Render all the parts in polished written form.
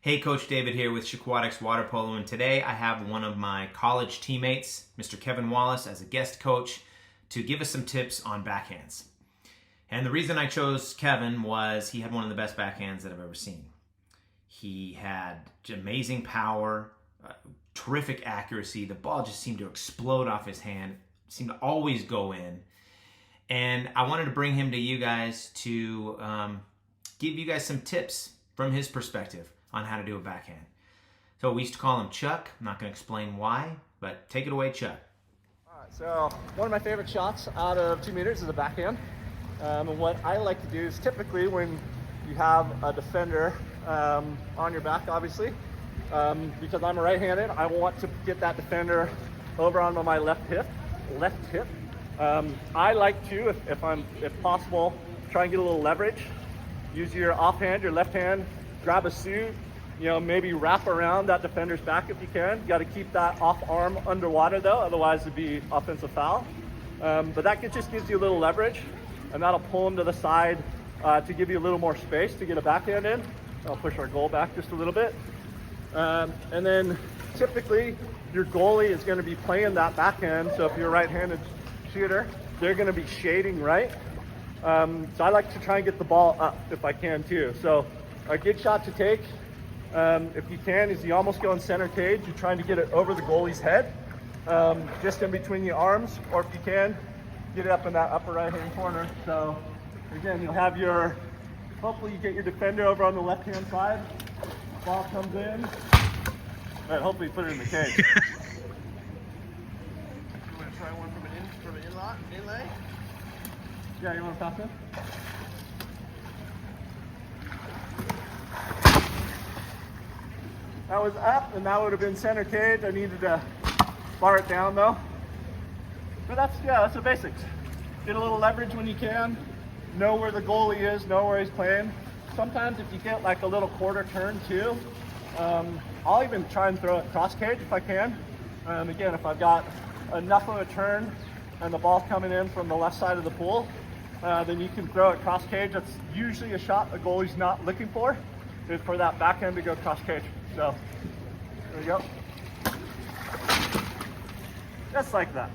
Hey, Coach David here with Shaquatics Water Polo, and today I have one of my college teammates, Mr. Kevin Wallace, as a guest coach to give us some tips on backhands. And the reason I chose Kevin was he had one of the best backhands that I've ever seen. He had amazing power, terrific accuracy. The ball just seemed to explode off his hand, seemed to always go in. And I wanted to bring him to you guys to give you guys some tips from his perspective on how to do a backhand. So we used to call him Chuck. I'm not going to explain why, but take it away, Chuck. All right, so one of my favorite shots out of 2 meters is a backhand. And what I like to do is typically when you have a defender on your back, obviously, because I'm a right-handed, I want to get that defender over onto my left hip. I like to, if possible, try and get a little leverage. Use your offhand, your left hand, grab a suit, maybe wrap around that defender's back if you can. You got to keep that off arm underwater though, otherwise it'd be offensive foul. But that just gives you a little leverage, and that'll pull him to the side to give you a little more space to get a backhand in. I'll push our goal back just a little bit. And then typically your goalie is going to be playing that backhand, so if you're a right-handed shooter, they're going to be shading right. So I like to try and get the ball up if I can too. So a good shot to take, if you can, is you almost go in center cage. You're trying to get it over the goalie's head, just in between the arms, or if you can, get it up in that upper right-hand corner. So again, you'll have hopefully you get your defender over on the left-hand side. Ball comes in, and hopefully you put it in the cage. You want to try one from an inlay? Yeah, you want to pass it? That was up, and that would have been center cage. I needed to bar it down though. But that's the basics. Get a little leverage when you can. Know where the goalie is, know where he's playing. Sometimes if you get like a little quarter turn too, I'll even try and throw it cross cage if I can. Again, if I've got enough of a turn and the ball's coming in from the left side of the pool, then you can throw it cross cage. That's usually a shot a goalie's not looking for, is for that backhand to go cross cage. So there we go. Just like that.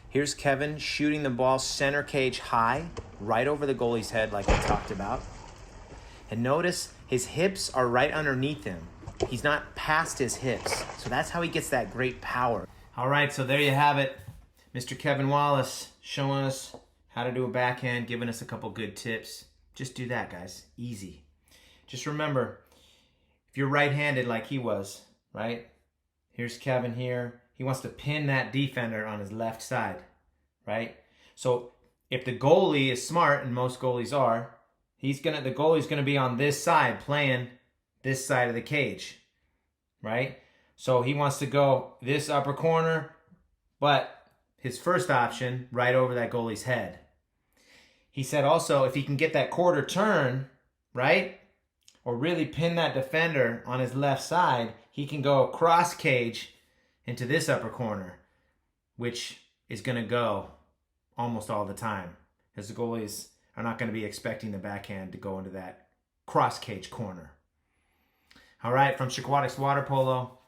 Here's Kevin shooting the ball center cage high, right over the goalie's head like we talked about. And notice his hips are right underneath him. He's not past his hips. So that's how he gets that great power. All right, so there you have it. Mr. Kevin Wallace showing us how to do a backhand, giving us a couple good tips. Just do that, guys. Easy. Just remember, if you're right-handed like he was, right? Here's Kevin here. He wants to pin that defender on his left side, right? So if the goalie is smart, and most goalies are, the goalie's gonna be on this side, playing this side of the cage, right? So he wants to go this upper corner, but his first option, right over that goalie's head. He said also, if he can get that quarter turn, right? Or really pin that defender on his left side, he can go cross cage into this upper corner, which is going to go almost all the time, as the goalies are not going to be expecting the backhand to go into that cross cage corner. All right, from Shaquatics Water Polo,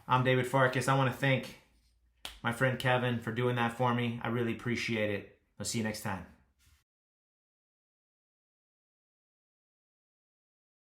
I'm David Farkas. I want to thank my friend Kevin for doing that for me. I really appreciate it. I'll see you next time.